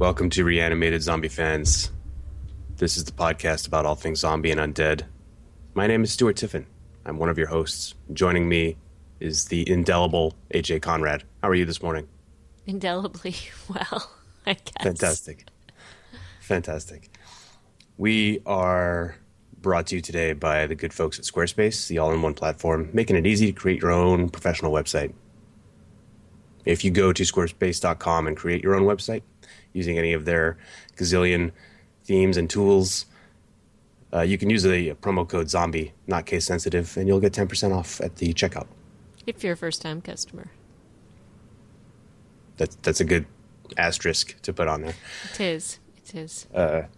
Welcome to Reanimated Zombie Fans. This is the podcast about all things zombie and undead. My name is Stuart Tiffin. I'm one of your hosts. Joining me is the indelible AJ Conrad. How are you this morning? Indelibly well, I guess. Fantastic. We are brought to you today by the good folks at Squarespace, the all-in-one platform, making it easy to create your own professional website. If you go to squarespace.com and create your own website using any of their gazillion themes and tools, you can use the promo code ZOMBIE, not case sensitive, and you'll get 10% off at the checkout. If you're a first-time customer. That's a good asterisk to put on there. It is.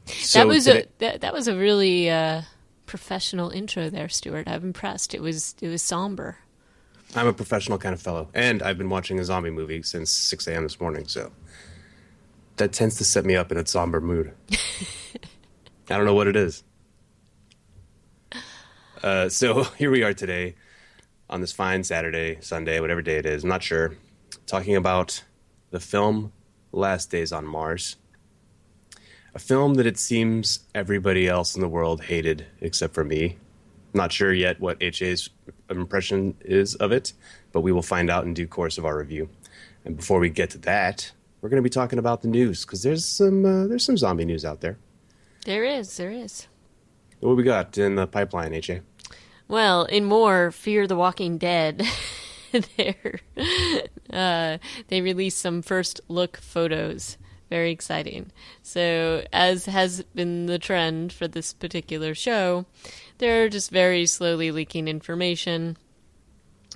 So that was a really professional intro there, Stuart. I'm impressed. It was somber. I'm a professional kind of fellow, and I've been watching a zombie movie since 6 a.m. this morning, so that tends to set me up in a somber mood. I don't know what it is. So here we are today on this fine Saturday, Sunday, whatever day it is, I'm not sure, talking about the film Last Days on Mars. A film that it seems everybody else in the world hated except for me. Not sure yet what HA's impression is of it, but we will find out in due course of our review. And before we get to that, we're going to be talking about the news, because there's some zombie news out there. There is. What we got in the pipeline, HA? Well, in more Fear the Walking Dead, they released some first look photos. Very exciting. So, as has been the trend for this particular show, they're just very slowly leaking information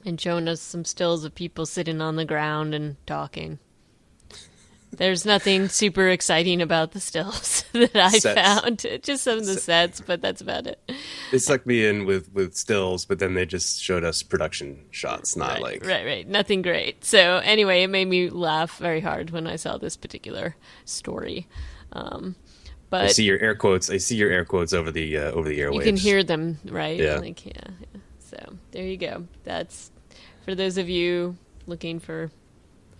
and showing us some stills of people sitting on the ground and talking. There's nothing super exciting about the stills that I found. Just some of the sets, but that's about it. They sucked me in with stills, but then they just showed us production shots, not Right. Nothing great. So anyway, it made me laugh very hard when I saw this particular story. But I see your air quotes. over the airwaves. You can hear them, right? Yeah. Yeah. So there you go. That's for those of you looking for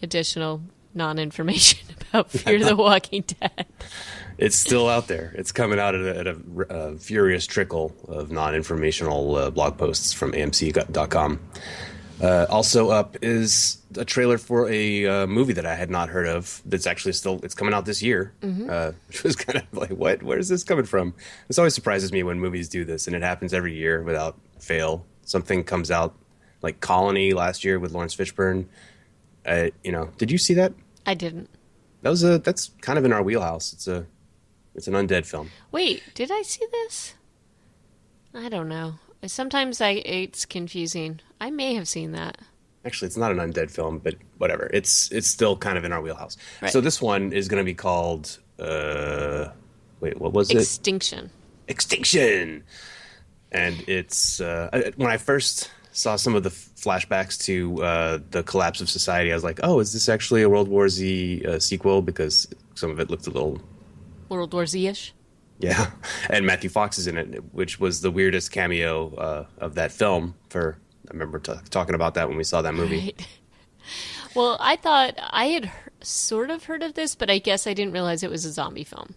additional non-information about Fear the Walking Dead. It's still out there. It's coming out at a furious trickle of non-informational blog posts from AMC.com. Also up is a trailer for a movie that I had not heard of. That's actually it's coming out this year. Which was kind of like, what? Where is this coming from? This always surprises me when movies do this, and it happens every year without fail. Something comes out like Colony last year with Lawrence Fishburne. Did you see that? I didn't. That's kind of in our wheelhouse. It's an undead film. Wait, did I see this? I don't know. Sometimes it's confusing. I may have seen that. Actually, it's not an undead film, but whatever. It's still kind of in our wheelhouse. Right. So this one is going to be called what was it? Extinction. And it's when I first saw some of the flashbacks to the collapse of society, I was like, oh, is this actually a World War Z sequel? Because some of it looked a little... World War Z-ish? Yeah, and Matthew Fox is in it, which was the weirdest cameo of that film. I remember talking about that when we saw that movie. Right. Well, I thought I had sort of heard of this, but I guess I didn't realize it was a zombie film.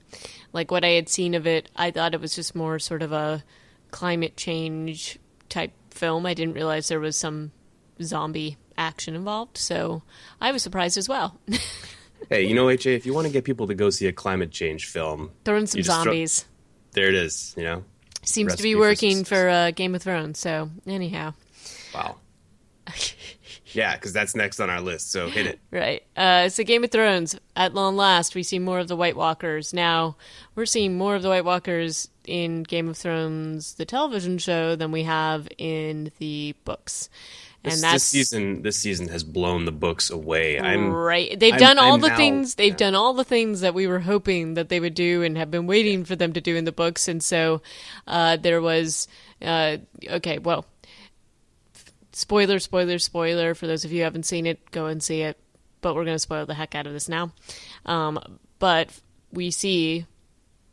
Like what I had seen of it, I thought it was just more sort of a climate change type film. I didn't realize there was some zombie action involved, so I was surprised as well. Hey, HA, if you want to get people to go see a climate change film, throw in some zombies. There it is, Seems to be working for Game of Thrones, so anyhow. Wow. Yeah, because that's next on our list, so hit it. Right. So Game of Thrones, at long last, we see more of the White Walkers. Now, we're seeing more of the White Walkers in Game of Thrones, the television show, than we have in the books. And this season has blown the books away. They've done all the things that we were hoping that they would do and have been waiting for them to do in the books. And so there was spoiler for those of you who haven't seen it, go and see it. But we're going to spoil the heck out of this now. But we see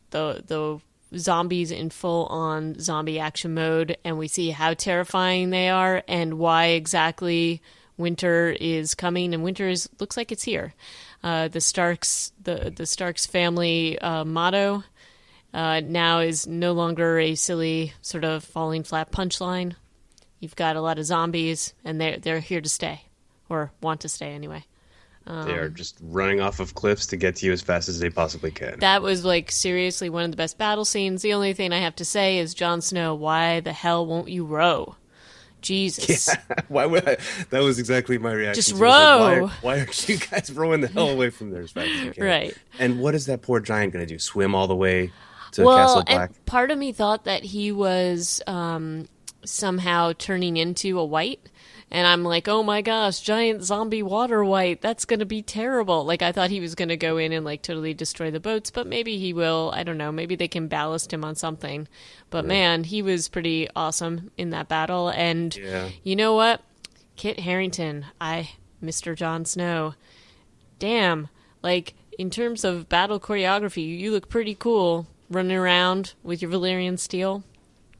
the zombies in full-on zombie action mode, and we see how terrifying they are and why exactly winter is coming, and winter looks like it's here. The Starks family motto now is no longer a silly sort of falling flat punchline. You've got a lot of zombies, and they're here to stay, or want to stay anyway. They are just running off of cliffs to get to you as fast as they possibly can. That was, like, seriously one of the best battle scenes. The only thing I have to say is, Jon Snow, why the hell won't you row? Jesus. Yeah, why would I? That was exactly my reaction. Just It was row. like, why aren't you guys rowing the hell away from there as fast as you can? Right. And what is that poor giant going to do? Swim all the way to Well, Castle Black? and part of me thought that he was somehow turning into a white. And I'm like, oh my gosh, giant zombie water white. That's going to be terrible. Like, I thought he was going to go in and, like, totally destroy the boats, but maybe he will. I don't know. Maybe they can ballast him on something. But man, he was pretty awesome in that battle. And you know what? Kit Harington, Mr. Jon Snow. Damn. Like, in terms of battle choreography, you look pretty cool running around with your Valyrian steel.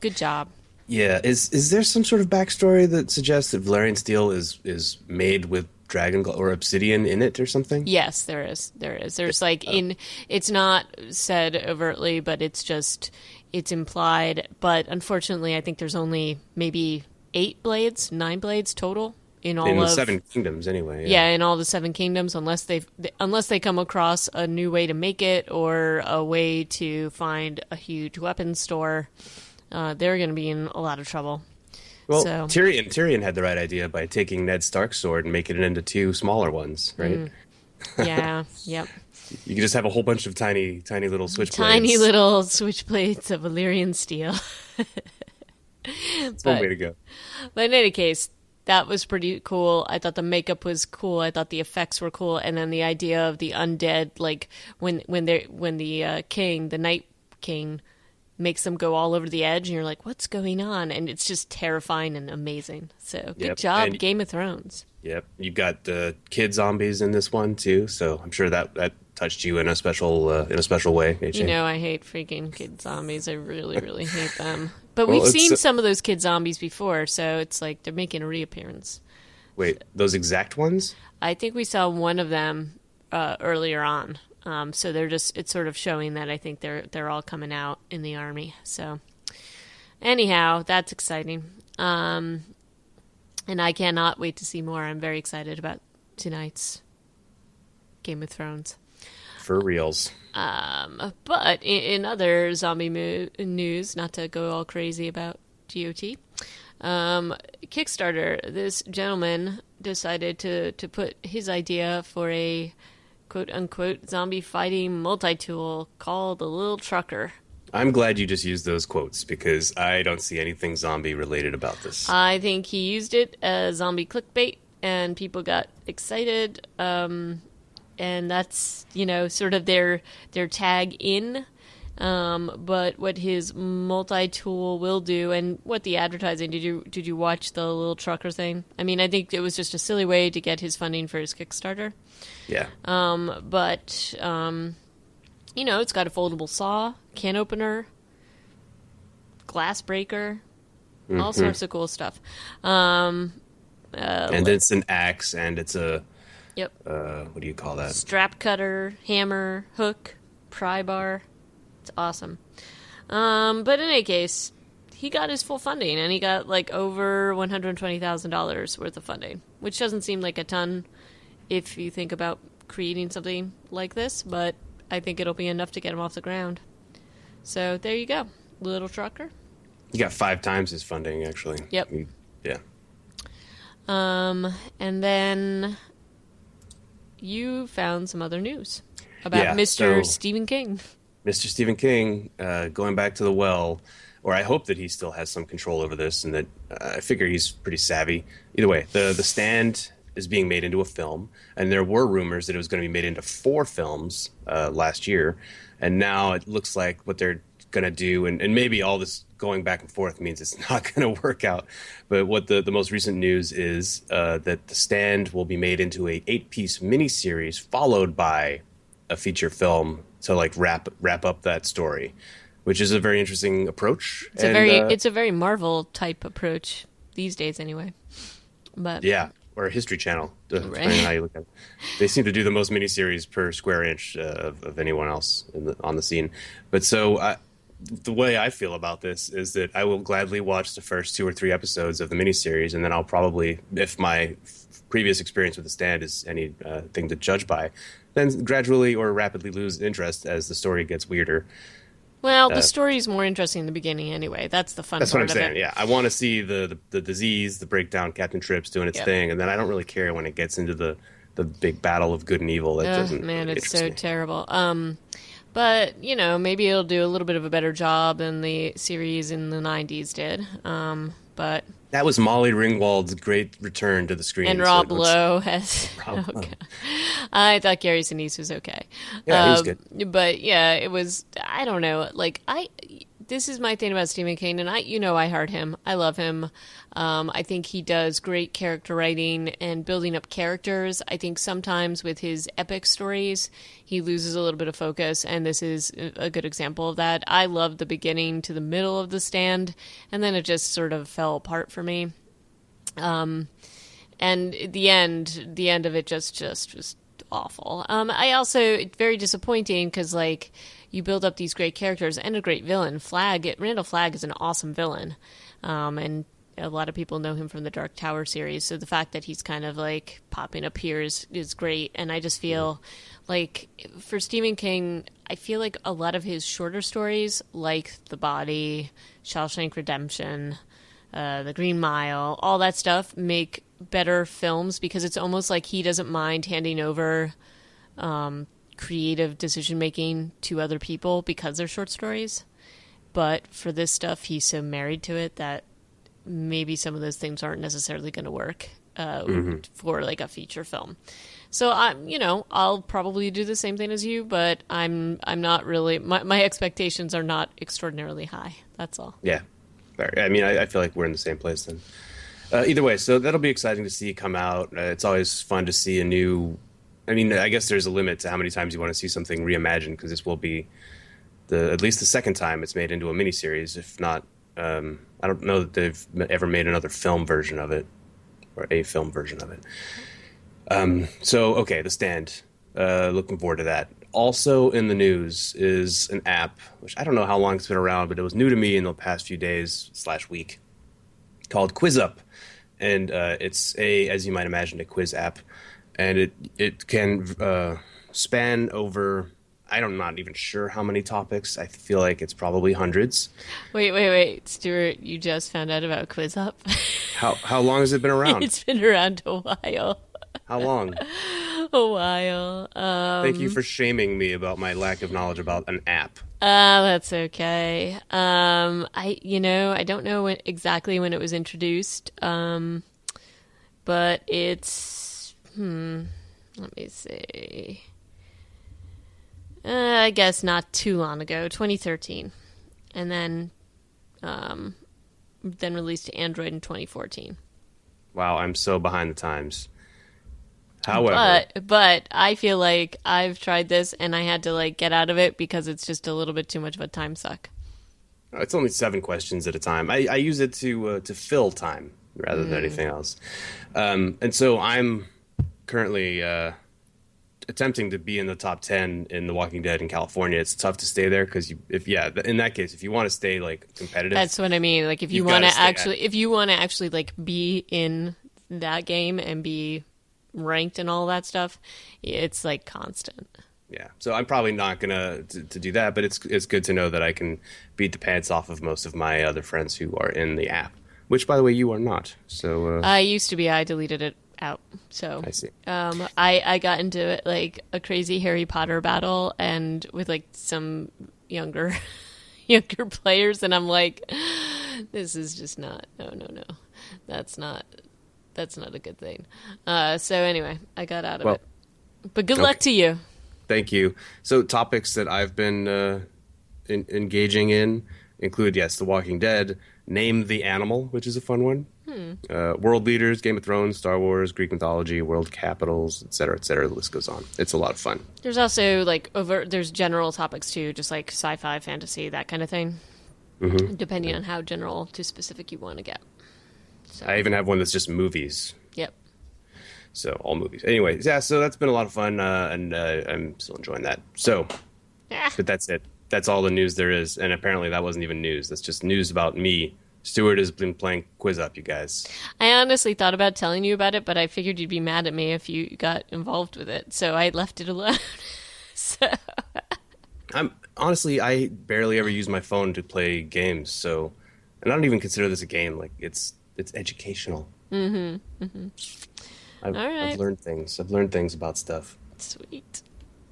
Good job. Yeah, is there some sort of backstory that suggests that Valerian steel is made with dragon or obsidian in it or something? Yes, there is. There's like it's not said overtly, but it's implied. But unfortunately, I think there's only maybe 9 blades total in all in the of 7 kingdoms anyway. Yeah, in all the 7 kingdoms, unless they come across a new way to make it or a way to find a huge weapons store. They're going to be in a lot of trouble. Well, so. Tyrion had the right idea by taking Ned Stark's sword and making it into 2 smaller ones, right? Yeah, yep. You could just have a whole bunch of tiny little switchblades. Tiny little switchblades of Valyrian steel. It's one way to go. But in any case, that was pretty cool. I thought the makeup was cool. I thought the effects were cool. And then the idea of the undead, like when the king, the Night King, makes them go all over the edge, and you're like, what's going on? And it's just terrifying and amazing. So good job, and Game of Thrones. Yep. You've got kid zombies in this one, too, so I'm sure that touched you in a special way, AJ. You know, I hate freaking kid zombies. I really, really hate them. But we've seen some of those kid zombies before, so it's like they're making a reappearance. Wait, those exact ones? I think we saw one of them earlier on. So it's sort of showing that I think they're all coming out in the army. So anyhow, that's exciting. And I cannot wait to see more. I'm very excited about tonight's Game of Thrones. For reals. But in other zombie news, not to go all crazy about GOT, Kickstarter, this gentleman decided to put his idea for a quote-unquote zombie fighting multi-tool called the Little Trucker. I'm glad you just used those quotes because I don't see anything zombie related about this. I think he used it as zombie clickbait and people got excited. And that's, sort of their tag in. But what his multi-tool will do, and what the advertising, did you watch the Little Trucker thing? I mean, I think it was just a silly way to get his funding for his Kickstarter. Yeah. But it's got a foldable saw, can opener, glass breaker, all sorts of cool stuff. And it's an axe, and it's a what do you call that? Strap cutter, hammer, hook, pry bar. It's awesome. But in any case, he got his full funding, and he got like over $120,000 worth of funding, which doesn't seem like a ton if you think about creating something like this, but I think it'll be enough to get him off the ground. So there you go, Little Trucker. You got 5 times his funding, actually. Yep. Yeah. And then you found some other news about Mr. Stephen King. Mr. Stephen King, going back to the well, or I hope that he still has some control over this, and that I figure he's pretty savvy. Either way, the Stand is being made into a film, and there were rumors that it was going to be made into 4 films last year, and now it looks like what they're going to do, and maybe all this going back and forth means it's not going to work out, but what the most recent news is that The Stand will be made into a 8-piece miniseries followed by a feature film to like wrap up that story, which is a very interesting approach. It's a very Marvel type approach these days, anyway. But yeah, or History Channel, depending Right. on how you look at it. They seem to do the most miniseries per square inch of anyone else on the scene. But the way I feel about this is that I will gladly watch the first 2 or 3 episodes of the miniseries, and then I'll probably, if my previous experience with The Stand is anything to judge by, then gradually or rapidly lose interest as the story gets weirder. Well, the story's more interesting in the beginning anyway. That's the fun That's what I'm part of saying. it. Yeah, I want to see the disease, the breakdown, Captain Trips doing its Yep. thing, and then I don't really care when it gets into the big battle of good and evil. That Oh, doesn't man, really it's interest so me. terrible. But, you know, maybe it'll do a little bit of a better job than the series in the 90s did. But That was Molly Ringwald's great return to the screen. and so Rob it looks- Lowe has. Rob Oh, Lowe. God. I thought Gary Sinise was okay. Yeah, he was good. But yeah, it was. I don't know. Like this is my thing about Stephen King, and I heart him. I love him. I think he does great character writing and building up characters. I think sometimes with his epic stories, he loses a little bit of focus, and this is a good example of that. I loved the beginning to the middle of The Stand, and then it just sort of fell apart for me. And the end of it just was awful. I also, it's very disappointing because like you build up these great characters and a great villain. Randall Flagg is an awesome villain, and a lot of people know him from the Dark Tower series. So the fact that he's kind of like popping up here is great. And I just feel like for Stephen King, I feel like a lot of his shorter stories, like The Body, Shawshank Redemption, The Green Mile, all that stuff make better films because it's almost like he doesn't mind handing over creative decision making to other people because they're short stories. But for this stuff, he's so married to it that maybe some of those things aren't necessarily going to work for like a feature film. So I'll probably do the same thing as you, but I'm not really. My expectations are not extraordinarily high. That's all. Yeah. I mean, I feel like we're in the same place then. Either way, so that'll be exciting to see come out. It's always fun to see a new... I mean, I guess there's a limit to how many times you want to see something reimagined, because this will be at least the second time it's made into a miniseries, if not... I don't know that they've ever made another film version of it, or a film version of it. So, okay, The Stand. Looking forward to that. Also in the news is an app, which I don't know how long it's been around, but it was new to me in the past few days / week, called QuizUp. And it's as you might imagine, a quiz app. And it can span over, I'm not even sure how many topics. I feel like it's probably hundreds. Wait, Stuart, you just found out about QuizUp? How long has it been around? It's been around a while. How long? A while. Thank you for shaming me about my lack of knowledge about an app. That's okay. I don't know exactly when it was introduced, but it's let me see. I guess not too long ago, 2013, and then released to Android in 2014. Wow, I'm so behind the times. However, but I feel like I've tried this and I had to like get out of it because it's just a little bit too much of a time suck. it's only 7 questions at a time. I use it to fill time rather than anything else. And so I'm currently attempting to be in the top 10 in The Walking Dead in California. It's tough to stay there because in that case, if you want to stay like competitive, That's what I mean. Like if you You've want gotta to stay actually like be in that game and be ranked and all that stuff, it's like constant. yeah. So I'm probably not gonna to do that, but it's good to know that I can beat the pants off of most of my other friends who are in the app. Which, by the way, you are not. So I used to be. I deleted it out. So I see. I got into it like a crazy Harry Potter battle and with like some younger players, and I'm like, this is just not. No. That's not a good thing. So anyway, I got out of it. But good luck to you. Thank you. So topics that I've been engaging in include, yes, The Walking Dead, Name the Animal, which is a fun one, world leaders, Game of Thrones, Star Wars, Greek mythology, world capitals, et cetera, et cetera. The list goes on. It's a lot of fun. There's also like there's general topics too, just like sci-fi, fantasy, that kind of thing, depending on how general to specific you want to get. So, I even have one that's just movies. yep. So all movies. Anyways, yeah. So that's been a lot of fun, and I'm still enjoying that. So, Yeah. but that's it. That's all the news there is. And apparently that wasn't even news. That's just news about me. Stuart has been playing Quiz Up, you guys. I honestly thought about telling you about it, but I figured you'd be mad at me if you got involved with it, so I left it alone. So, I'm honestly, I barely ever use my phone to play games, so and I don't even consider this a game. Like it's educational. I've, all right, I've learned things. I've learned things about stuff. sweet.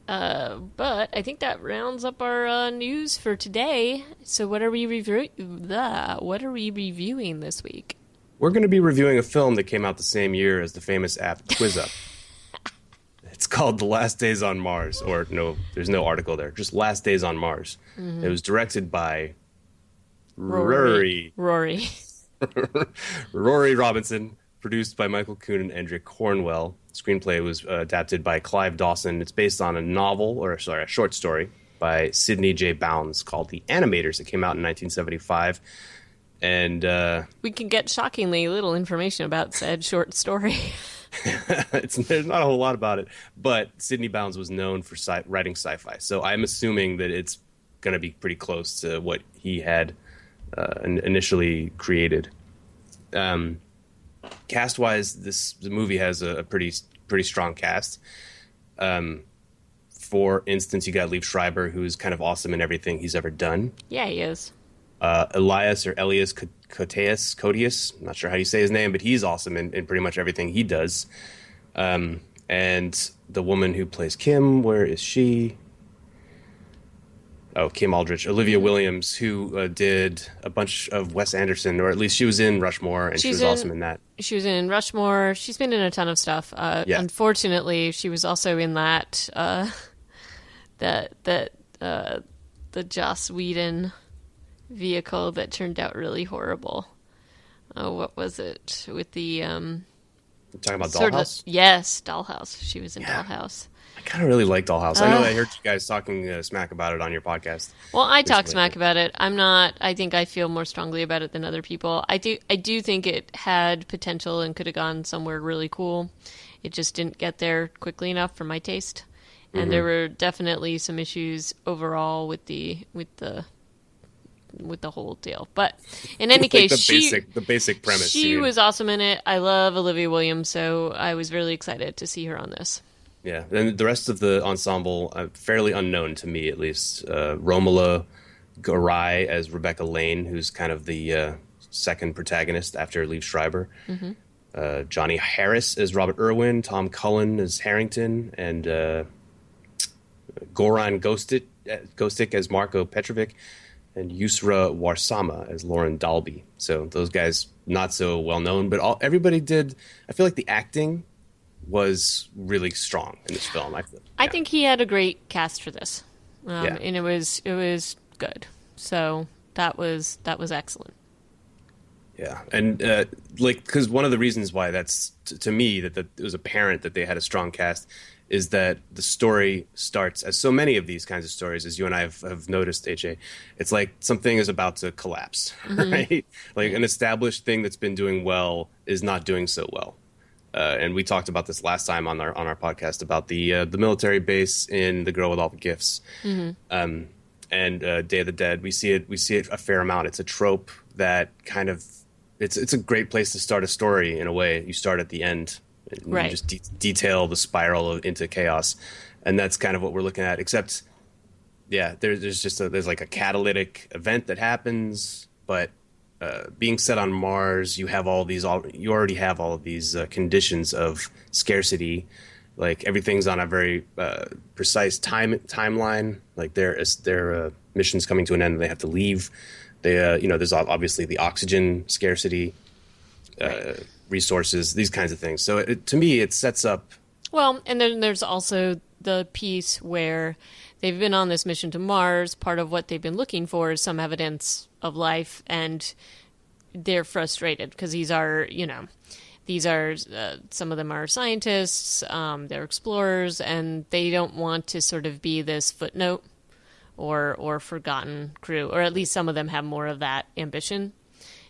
But I think that rounds up our news for today. So what are we reviewing? What are we reviewing this week? We're going to be reviewing a film that came out the same year as the famous app Quiz Up. It's called The Last Days on Mars, or no, there's no article there. Just Last Days on Mars. It was directed by Rory Robinson, produced by Michael Kuhn and Endrick Cornwell. Screenplay was adapted by Clive Dawson. It's based on a short story by Sidney J. Bounds called The Animators. It came out in 1975. And we can get shockingly little information about said short story. there's not a whole lot about it, but Sidney Bounds was known for writing sci-fi. So I'm assuming that it's going to be pretty close to what he had initially created. Cast-wise, the movie has a pretty strong cast. For instance, you got Liev Schreiber, who's kind of awesome in everything he's ever done. Yeah, he is. Elias Koteas, I'm not sure how you say his name, but he's awesome in pretty much everything he does. And the woman who plays Kim, where is she? Oh, Kim Aldrich. Olivia Williams, who did a bunch of Wes Anderson, or at least she was in Rushmore, and she was awesome in that. She was in Rushmore. She's been in a ton of stuff. Yeah. Unfortunately, she was also in that the Joss Whedon vehicle that turned out really horrible. Oh, what was it with the You're talking about Dollhouse? Yes, Dollhouse. She was in Dollhouse. I kind of really like Dollhouse. I know I heard you guys talking smack about it on your podcast. Well, I talk smack about it. I think I feel more strongly about it than other people. I do think it had potential and could have gone somewhere really cool. It just didn't get there quickly enough for my taste. And there were definitely some issues overall with the whole deal. But in any case, the basic premise. She was awesome in it. I love Olivia Williams, so I was really excited to see her on this. Yeah, and the rest of the ensemble, fairly unknown to me at least. Romola Garai as Rebecca Lane, who's kind of the second protagonist after Liev Schreiber. Johnny Harris as Robert Irwin, Tom Cullen as Harrington, and Goran Gostick as Marko Petrovic, and Yusra Warsama as Lauren Dalby. So those guys not so well known, but everybody did. I feel like the acting was really strong in this film. I think he had a great cast for this, and it was good. So that was excellent. Yeah, and because one of the reasons why that's to me that it was apparent that they had a strong cast is that the story starts, as so many of these kinds of stories, as you and I have noticed, HA, it's like something is about to collapse, right? Like an established thing that's been doing well is not doing so well. And we talked about this last time on our podcast about the military base in The Girl with All the Gifts, and Day of the Dead. We see it a fair amount. It's a trope that kind of it's a great place to start a story in a way. You start at the end, and right? You just detail the spiral into chaos, and that's kind of what we're looking at. Except, yeah, there's like a catalytic event that happens, but being set on Mars, you already have all of these conditions of scarcity. Like everything's on a very precise timeline. Like their mission's coming to an end, and they have to leave. There's obviously the oxygen scarcity, resources, these kinds of things. So to me, it sets up. Well, and then there's also the piece where they've been on this mission to Mars. Part of what they've been looking for is some evidence of life, and they're frustrated because these are some of them are scientists, they're explorers, and they don't want to sort of be this footnote or forgotten crew, or at least some of them have more of that ambition.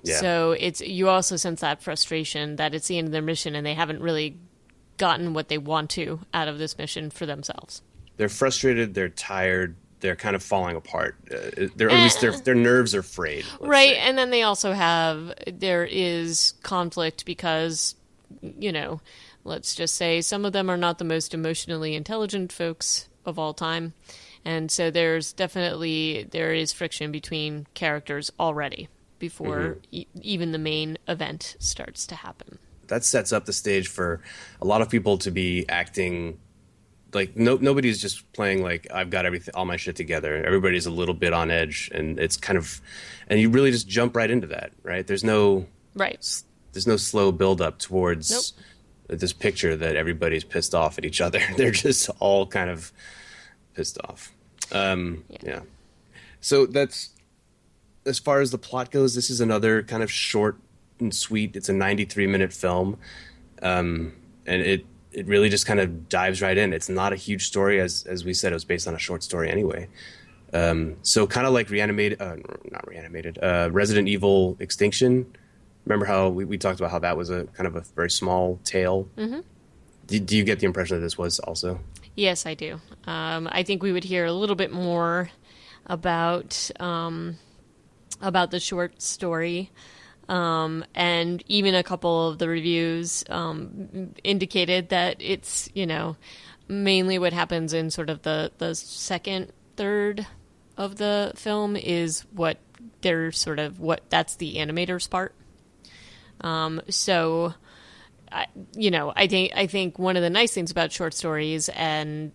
Yeah. So you also sense that frustration that it's the end of their mission and they haven't really gotten what they want to out of this mission for themselves. They're frustrated. They're tired. They're kind of falling apart. Or at least their nerves are frayed. Right, say. and then they also there is conflict because, let's just say some of them are not the most emotionally intelligent folks of all time. And so there is friction between characters already before even the main event starts to happen. That sets up the stage for a lot of people to be acting like nobody's just playing like I've got all my shit together. Everybody's a little bit on edge, and it's kind of, and you really just jump right into that, right? There's no slow build up towards this picture that everybody's pissed off at each other. They're just all kind of pissed off. Yeah. So that's, as far as the plot goes, this is another kind of short and sweet. It's a 93-minute film, and it really just kind of dives right in. It's not a huge story, as we said. It was based on a short story anyway. So kind of like Resident Evil Extinction. Remember how we talked about how that was a kind of a very small tale? Mm-hmm. Do you get the impression that this was also? Yes, I do. I think we would hear a little bit more about the short story. And even a couple of the reviews indicated that it's, mainly what happens in sort of the second third of the film is what they're sort of that's the animator's part. So I think one of the nice things about short stories, and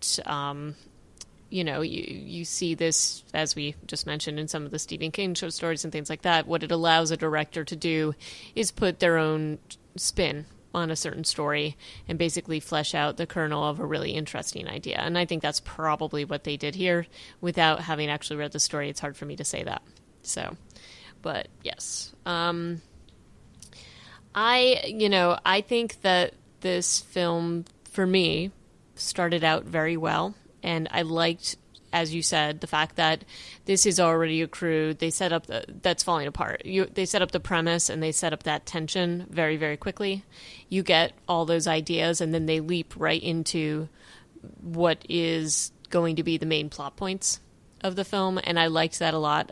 you see this, as we just mentioned, in some of the Stephen King short stories and things like that. What it allows a director to do is put their own spin on a certain story and basically flesh out the kernel of a really interesting idea. And I think that's probably what they did here. Without having actually read the story, it's hard for me to say that. So, but yes. I think that this film, for me, started out very well. And I liked, as you said, the fact that this is already a crew. They set up that's falling apart. They set up the premise and they set up that tension very, very quickly. You get all those ideas, and then they leap right into what is going to be the main plot points of the film. And I liked that a lot.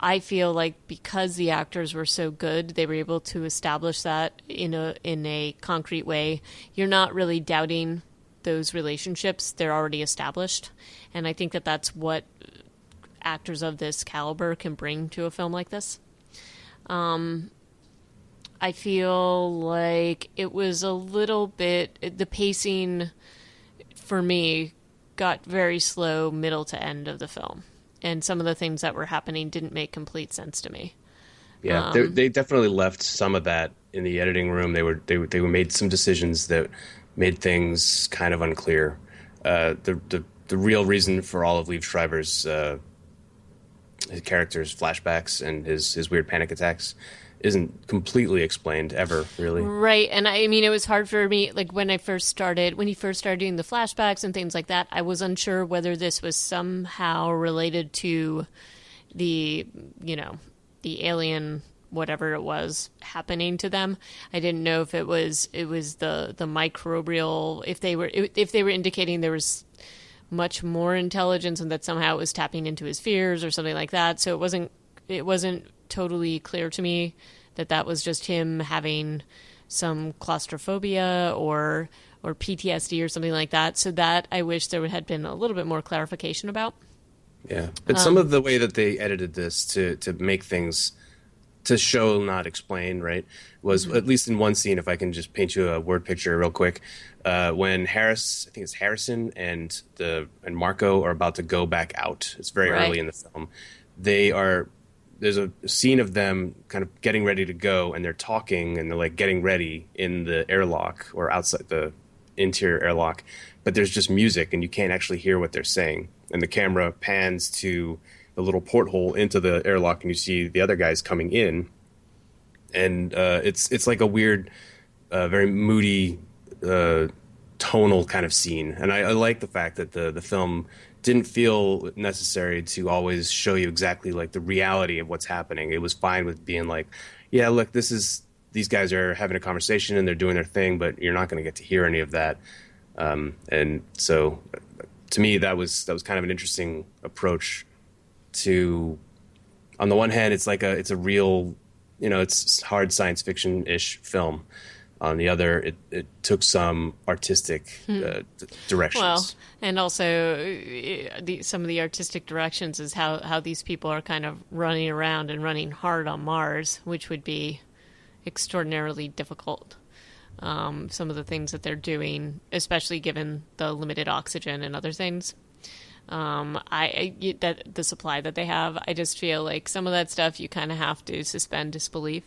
I feel like because the actors were so good, they were able to establish that in a concrete way. You're not really doubting those relationships. They're already established. And I think that that's what actors of this caliber can bring to a film like this. I feel like it was a little bit, the pacing for me got very slow middle to end of the film. And some of the things that were happening didn't make complete sense to me. Yeah, they definitely left some of that in the editing room. They made some decisions that made things kind of unclear. The real reason for all of Liev Schreiber's his character's flashbacks and his weird panic attacks isn't completely explained ever, really. Right, and I mean, it was hard for me, like when he first started doing the flashbacks and things like that, I was unsure whether this was somehow related to the alien, whatever it was, happening to them. I didn't know if it was the microbial, if they were indicating there was much more intelligence and that somehow it was tapping into his fears or something like that. So it wasn't totally clear to me that was just him having some claustrophobia or PTSD or something like that. So that I wish there had been a little bit more clarification about. Yeah, but some of the way that they edited this to make things, to show, not explain, right, was at least in one scene, if I can just paint you a word picture real quick, when Harrison and Marco are about to go back out. It's very early in the film. There's a scene of them kind of getting ready to go, and they're talking, and they're like getting ready in the airlock or outside the interior airlock, but there's just music, and you can't actually hear what they're saying. And the camera pans to the little porthole into the airlock, and you see the other guys coming in, and it's like a weird, very moody, tonal kind of scene. And I like the fact that the film didn't feel necessary to always show you exactly like the reality of what's happening. It was fine with being like, yeah, look, this is these guys are having a conversation and they're doing their thing, but you're not going to get to hear any of that. And so, to me, that was kind of an interesting approach to. On the one hand, it's a real, it's hard science fiction-ish film. On the other, it took some artistic directions. Well, and also some of the artistic directions is how these people are kind of running around and running hard on Mars, which would be extraordinarily difficult. Some of the things that they're doing, especially given the limited oxygen and other things. The supply that they have, I just feel like some of that stuff you kind of have to suspend disbelief.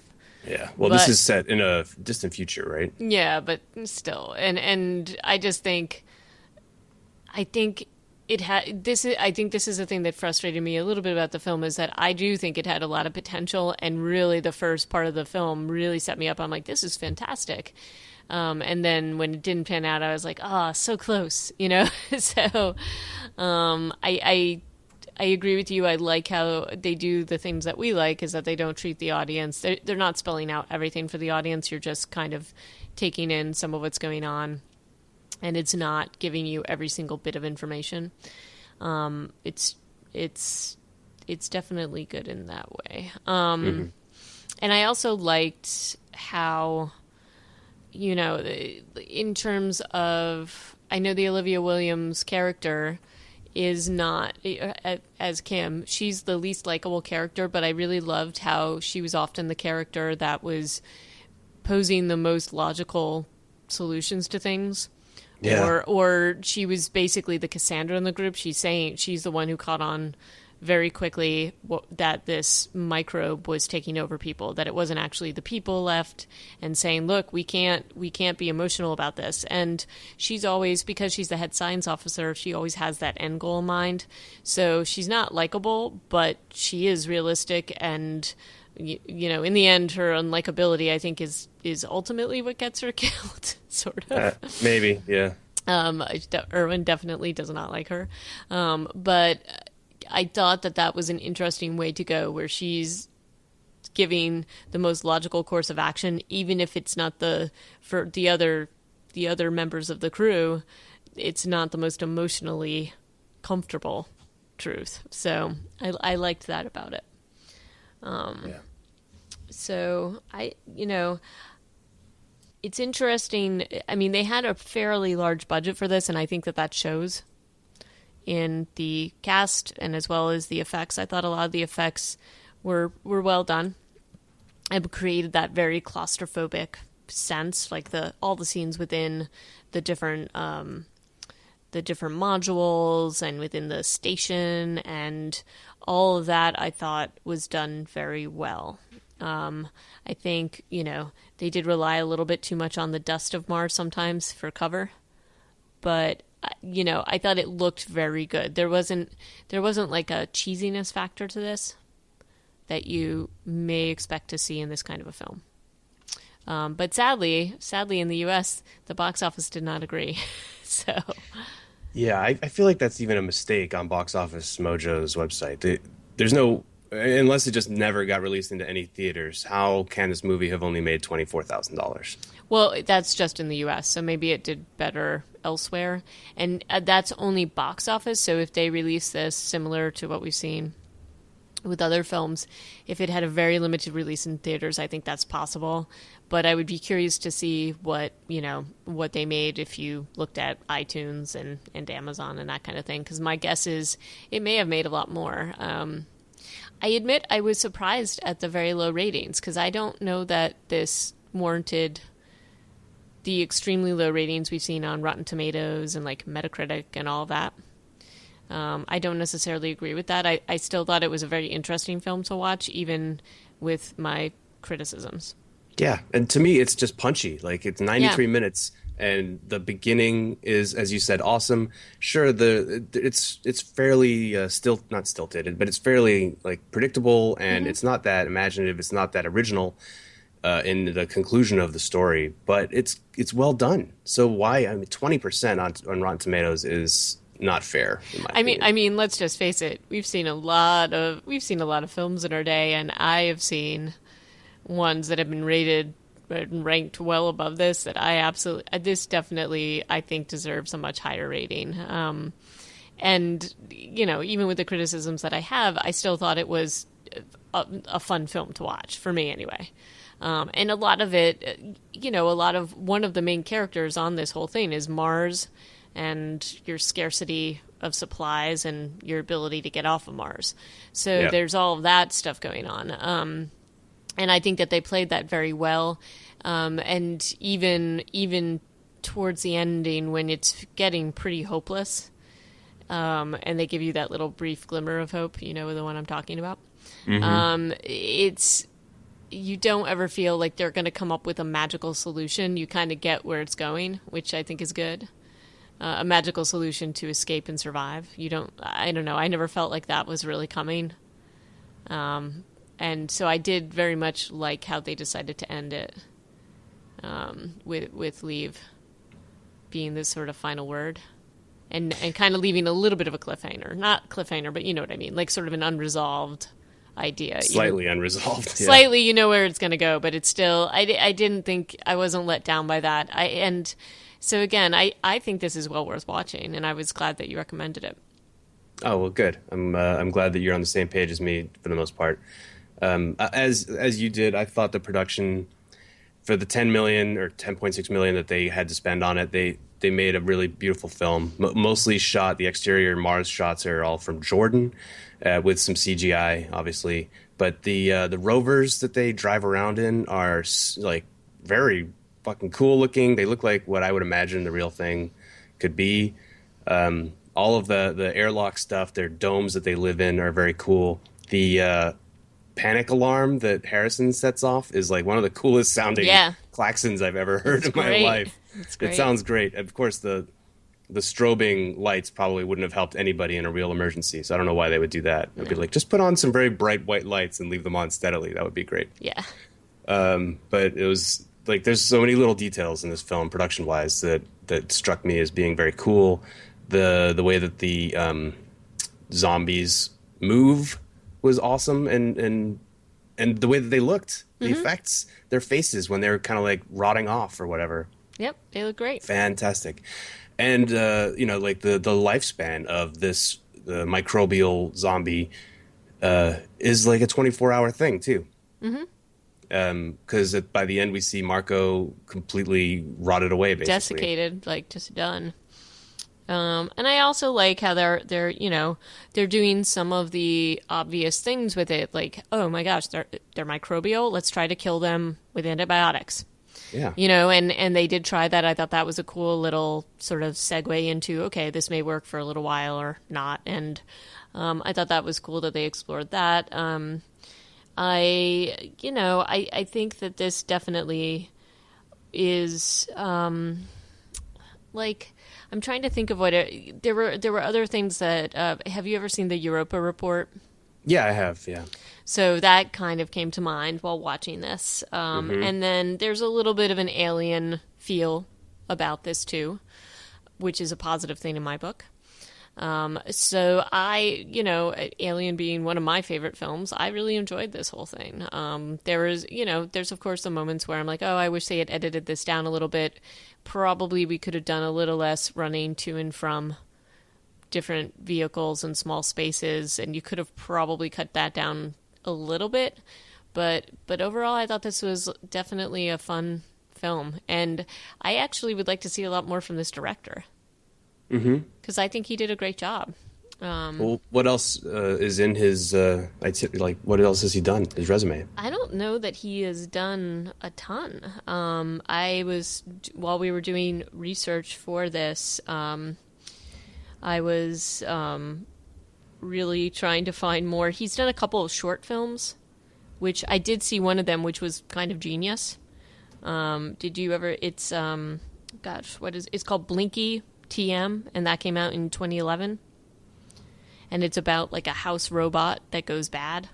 Yeah. Well, this is set in a distant future, right? Yeah, but still, and I just think, I think this is a thing that frustrated me a little bit about the film, is that I do think it had a lot of potential, and really the first part of the film really set me up. I'm like, this is fantastic. And then when it didn't pan out, I was like, so close, So, I agree with you. I like how they do the things that we like, is that they don't treat the audience. They're not spelling out everything for the audience. You're just kind of taking in some of what's going on, and it's not giving you every single bit of information. It's definitely good in that way. And I also liked how, in terms of, I know the Olivia Williams character is not, as Kim, she's the least likable character, but I really loved how she was often the character that was posing the most logical solutions to things. Yeah. Or she was basically the Cassandra in the group. She's the one who caught on very quickly that this microbe was taking over people, that it wasn't actually the people left, and saying, look, we can't be emotional about this. And she's always, because she's the head science officer, she always has that end goal in mind. So she's not likable, but she is realistic, and in the end, her unlikability, I think, is ultimately what gets her killed, sort of. Maybe, yeah. Erwin definitely does not like her. But I thought that was an interesting way to go, where she's giving the most logical course of action, even if it's not for the other members of the crew, it's not the most emotionally comfortable truth. So I liked that about it. Yeah. So it's interesting. I mean, they had a fairly large budget for this, and I think that shows in the cast and as well as the effects. I thought a lot of the effects were well done. It created that very claustrophobic sense, like all the scenes within the different modules and within the station, and all of that I thought was done very well. I think, they did rely a little bit too much on the dust of Mars sometimes for cover, but I thought it looked very good. There wasn't like a cheesiness factor to this that you may expect to see in this kind of a film. But sadly in the US, the box office did not agree. So yeah, I feel like that's even a mistake on Box Office Mojo's website. There's no, unless it just never got released into any theaters, how can this movie have only made $24,000? Well, that's just in the U.S., so maybe it did better elsewhere. And that's only box office, so if they release this similar to what we've seen with other films, if it had a very limited release in theaters, I think that's possible. But I would be curious to see what they made if you looked at iTunes and Amazon and that kind of thing, because my guess is it may have made a lot more. I admit I was surprised at the very low ratings, because I don't know that this warranted the extremely low ratings we've seen on Rotten Tomatoes and like Metacritic and all that. I don't necessarily agree with that. I still thought it was a very interesting film to watch, even with my criticisms. Yeah, and to me, it's just punchy. Like, it's 93 minutes, and the beginning is, as you said, awesome. Sure, it's fairly not stilted, but it's fairly like predictable, and it's not that imaginative. It's not that original in the conclusion of the story, but it's well done. So why? 20% on Rotten Tomatoes is not fair. In my opinion. I mean, let's just face it. We've seen a lot of films in our day, and I have seen ones that have been rated and ranked well above this that this definitely, I think, deserves a much higher rating. And, even with the criticisms that I have, I still thought it was a fun film to watch, for me anyway. And a lot of it, one of the main characters on this whole thing is Mars and your scarcity of supplies and your ability to get off of Mars. So there's all of that stuff going on. And I think that they played that very well. And even towards the ending, when it's getting pretty hopeless, and they give you that little brief glimmer of hope, the one I'm talking about. Mm-hmm. You don't ever feel like they're going to come up with a magical solution. You kind of get where it's going, which I think is good. A magical solution to escape and survive. I don't know. I never felt like that was really coming. And so I did very much like how they decided to end it, with leave being this sort of final word. And kind of leaving a little bit of a cliffhanger. Not cliffhanger, but you know what I mean. Like sort of an unresolved idea. Slightly unresolved. Yeah. Slightly, you know where it's going to go, but it's still, I didn't think, I wasn't let down by that. So again, I think this is well worth watching, and I was glad that you recommended it. Oh, well, good. I'm glad that you're on the same page as me for the most part. As you did, I thought the production for the 10 million or 10.6 million that they had to spend on it, they made a really beautiful film. Mostly shot, the exterior Mars shots are all from Jordan, with some CGI, obviously. But the rovers that they drive around in are like very fucking cool looking. They look like what I would imagine the real thing could be. All of the airlock stuff, their domes that they live in are very cool. The panic alarm that Harrison sets off is like one of the coolest sounding klaxons I've ever heard in my life. It sounds great. Of course, the strobing lights probably wouldn't have helped anybody in a real emergency, so I don't know why they would do that. It'd be like, just put on some very bright white lights and leave them on steadily. That would be great. Yeah. But it was like, there's so many little details in this film, production-wise, that struck me as being very cool. The way that the zombies move was awesome, and the way that they looked, the effects, their faces when they're kind of like rotting off or whatever. Yep, they look great. Fantastic. And, like the lifespan of this microbial zombie is like a 24-hour thing, too. Mm-hmm. Because by the end we see Marco completely rotted away, basically. Desiccated, like just done. And I also like how they're doing some of the obvious things with it, like, oh my gosh, they're microbial. Let's try to kill them with antibiotics. Yeah. And they did try that. I thought that was a cool little sort of segue into, okay, this may work for a little while or not. And I thought that was cool that they explored that. I think that this definitely is like, I'm trying to think of there were other things that have you ever seen the Europa Report? Yeah, I have. Yeah. So that kind of came to mind while watching this. And then there's a little bit of an Alien feel about this too, which is a positive thing in my book. So Alien being one of my favorite films, I really enjoyed this whole thing. There's of course the moments where I'm like, oh, I wish they had edited this down a little bit. Probably we could have done a little less running to and from different vehicles and small spaces, and you could have probably cut that down a little bit. But overall, I thought this was definitely a fun film, and I actually would like to see a lot more from this director. Because I think he did a great job. Well, what else is in his, what else has he done, his resume? I don't know that he has done a ton. While we were doing research for this, I was really trying to find more. He's done a couple of short films, which I did see one of them, which was kind of genius. Did you ever, it's called Blinky TM, and that came out in 2011, and it's about like a house robot that goes bad.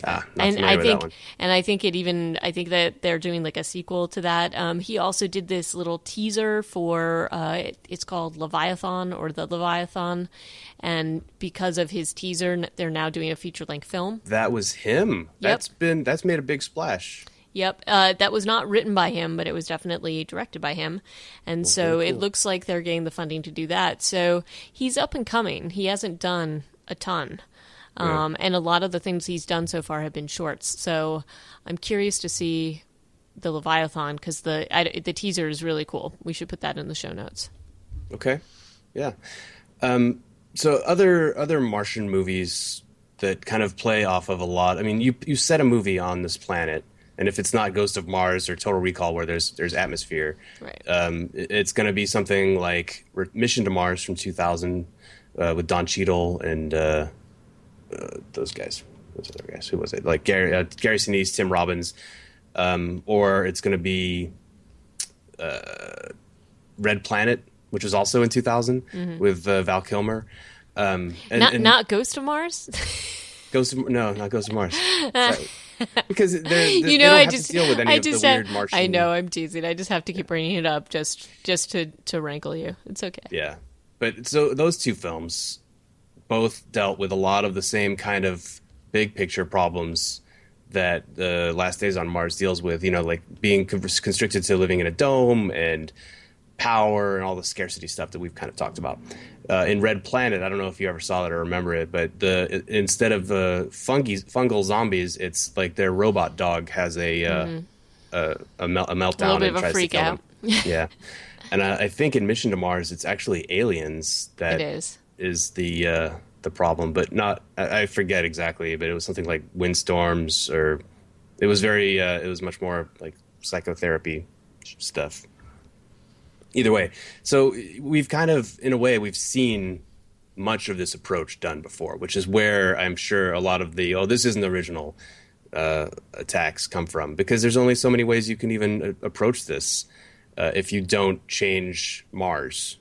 Not familiar with that one. And I think that they're doing like a sequel to that. He also did this little teaser for it's called Leviathan, or The Leviathan, and because of his teaser, they're now doing a feature length film. That was him. Yep. That's made a big splash. Yep. That was not written by him, but it was definitely directed by him. And so very it cool. looks like they're getting the funding to do that. So he's up and coming. He hasn't done a ton. And a lot of the things he's done so far have been shorts. So I'm curious to see the Leviathan because the teaser is really cool. We should put that in the show notes. Okay. Yeah. So other Martian movies that kind of play off of a lot. I mean, you set a movie on this planet, and if it's not Ghost of Mars or Total Recall, where there's atmosphere, Right. It's going to be something like Mission to Mars from 2000 with Don Cheadle and those guys. Those other guys. Who was it? Like Gary Sinise, Tim Robbins, or it's going to be Red Planet, which was also in 2000 with Val Kilmer. Not Ghost of Mars? Not Ghost of Mars. Sorry. Because they You don't know, have to deal with any of the weird Martian. I know, I'm teasing. I just have to keep bringing it up just to rankle you. It's okay. Yeah, but so those two films both dealt with a lot of the same kind of big picture problems that the Last Days on Mars deals with. You know, like being constricted to living in a dome and power and all the scarcity stuff that we've kind of talked about. In Red Planet, I don't know if you ever saw it or remember it, but instead of fungal zombies, it's like their robot dog has a meltdown. A little bit and of a tries to freak kill out. them. Yeah, and I think in Mission to Mars, it's actually aliens that It is. the problem, but not. I forget exactly, but it was something like windstorms, or it was it was much more like psychotherapy stuff. Either way, so we've kind of, in a way, we've seen much of this approach done before, which is where I'm sure a lot of this isn't the original attacks come from, because there's only so many ways you can even approach this if you don't change Mars,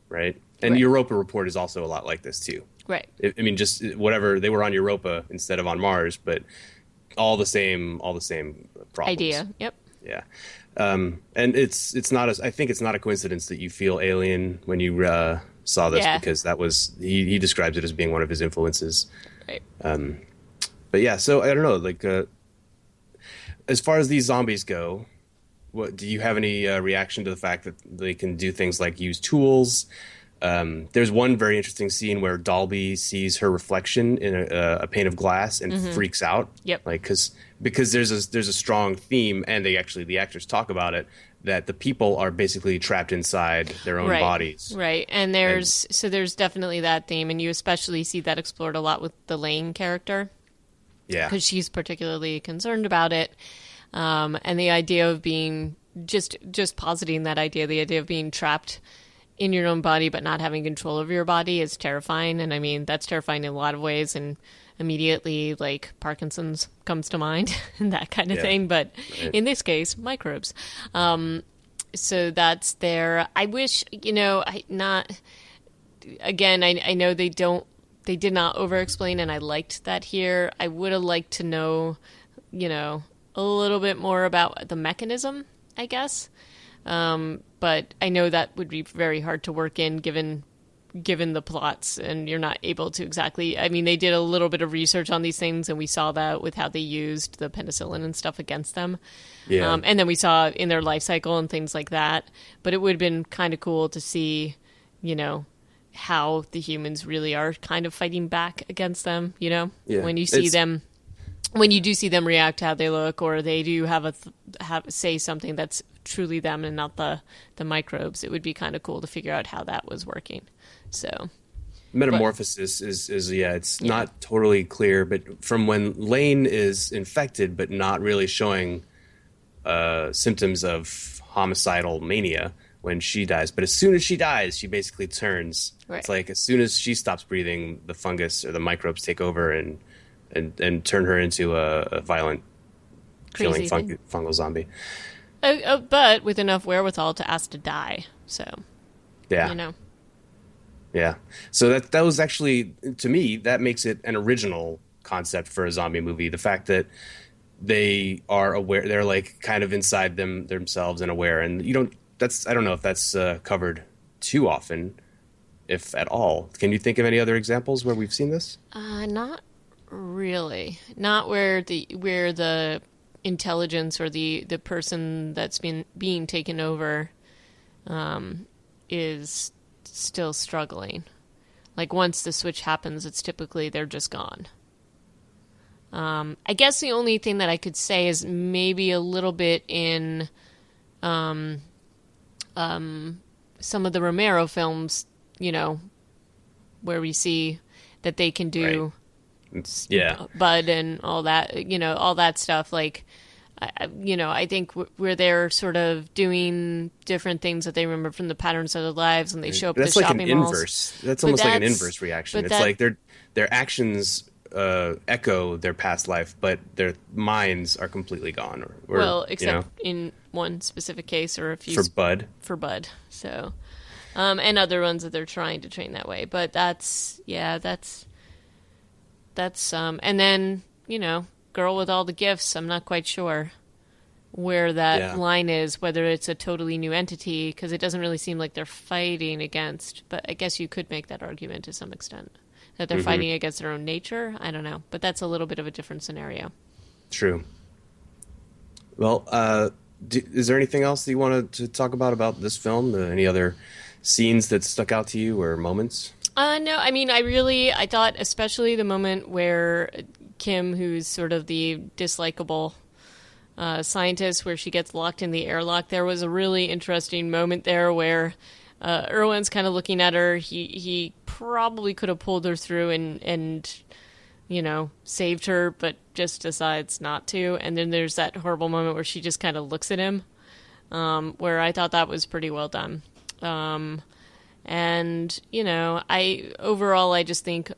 right? And Right. Europa Report is also a lot like this too. Right. I mean, just whatever, they were on Europa instead of on Mars, but all the same problems. Idea. Yep. Yeah. And it's not I think it's not a coincidence that you feel alien when you saw this, Yeah. because that was, he describes it as being one of his influences. Right. But yeah, so I don't know, like, as far as these zombies go, what do you have any reaction to the fact that they can do things like use tools? There's one very interesting scene where Dalby sees her reflection in a pane of glass and freaks out. Yep. Like, because there's a strong theme, and the actors talk about it, that the people are basically trapped inside their own Right. bodies. Right. And there's definitely that theme, and you especially see that explored a lot with the Lane character, Yeah. because she's particularly concerned about it. And the idea of being just positing that idea, the idea of being trapped in your own body but not having control over your body is terrifying. And I mean, that's terrifying in a lot of ways, and immediately like Parkinson's comes to mind and that kind of Yeah. thing. But Right. in this case, microbes. So that's there. I wish, I know they did not over explain, and I liked that here. I would have liked to know, a little bit more about the mechanism, I guess. But I know that would be very hard to work in given the plots, and you're not able to exactly. I mean, they did a little bit of research on these things, and we saw that with how they used the penicillin and stuff against them. Yeah. And then we saw in their life cycle and things like that. But it would have been kind of cool to see, how the humans really are kind of fighting back against them. Yeah. When you see them. When you do see them react to how they look, or they do say something that's truly them and not the microbes, it would be kind of cool to figure out how that was working. So Metamorphosis is it's not totally clear, but from when Lane is infected but not really showing symptoms of homicidal mania when she dies, but as soon as she dies, she basically turns. Right. It's like as soon as she stops breathing, the fungus or the microbes take over and turn her into a violent Crazy killing thing. fungal zombie. But with enough wherewithal to ask to die. So, Yeah. Yeah. So that was actually, to me, that makes it an original concept for a zombie movie. The fact that they are aware, they're like kind of inside themselves and aware. And I don't know if that's covered too often, if at all. Can you think of any other examples where we've seen this? Not really. Not where the intelligence or the person that's being taken over is still struggling. Like once the switch happens, it's typically they're just gone. I guess the only thing that I could say is maybe a little bit in some of the Romero films, you know, where we see that they can do Bud and all that, you know, all that stuff. Like, I think where they're sort of doing different things that they remember from the patterns of their lives, and they show up at the shopping malls. Inverse. That's almost like an inverse reaction. It's like their actions echo their past life, but their minds are completely gone. Or except in one specific case, or a few for Bud. So, and other ones that they're trying to train that way. But that's and then, you know, girl with all the gifts. I'm not quite sure where that line is, whether it's a totally new entity, because it doesn't really seem like they're fighting against. But I guess you could make that argument to some extent, that they're fighting against their own nature. I don't know, but that's a little bit of a different scenario. True. Well, is there anything else that you wanted to talk about this film? Any other scenes that stuck out to you or moments? No, I mean, I thought especially the moment where Kim, who's sort of the dislikable scientist, where she gets locked in the airlock, there was a really interesting moment there where Erwin's kind of looking at her. He probably could have pulled her through and you know, saved her, but just decides not to. And then there's that horrible moment where she just kind of looks at him, where I thought that was pretty well done. And, you know, I just think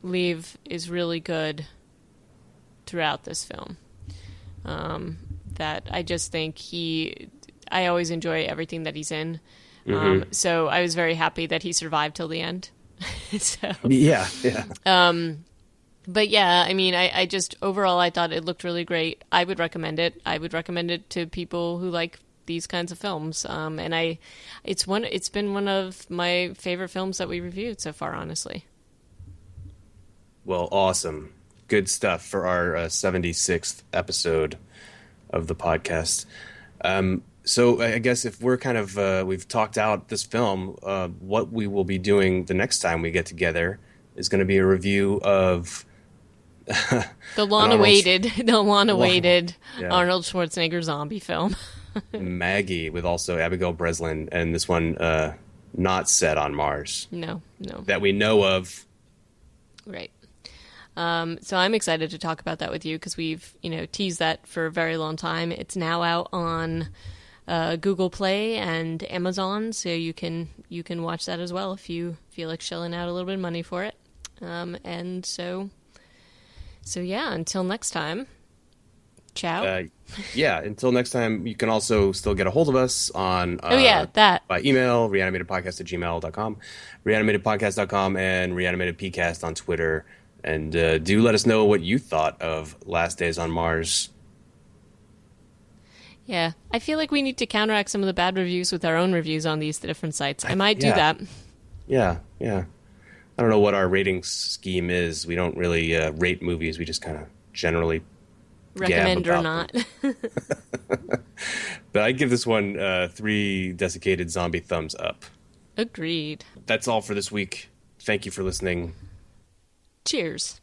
Liev is really good throughout this film. That I just think I always enjoy everything that he's in. So I was very happy that he survived till the end. So, yeah. But yeah, I mean, I just, overall, I thought it looked really great. I would recommend it. I would recommend it to people who like these kinds of films. And it's been one of my favorite films that we reviewed so far, honestly. Well, awesome. Good stuff for our 76th episode of the podcast. So I guess if we're kind of, we've talked out this film, what we will be doing the next time we get together is going to be a review of the long-awaited Arnold Schwarzenegger zombie film. Maggie, with also Abigail Breslin, and this one not set on Mars. No. That we know of. Right. So I'm excited to talk about that with you, because we've, teased that for a very long time. It's now out on Google Play and Amazon, so you can watch that as well if you feel like shelling out a little bit of money for it. And so yeah, until next time. Ciao. Until next time, you can also still get a hold of us on by email, reanimatedpodcast@gmail.com, reanimatedpodcast.com, and reanimatedpcast on Twitter. And do let us know what you thought of Last Days on Mars. Yeah, I feel like we need to counteract some of the bad reviews with our own reviews on these different sites. I might do that. Yeah. I don't know what our rating scheme is. We don't really rate movies. We just kind of generally recommend or not. But I give this one 3 desiccated zombie thumbs up. Agreed. That's all for this week. Thank you for listening. Cheers.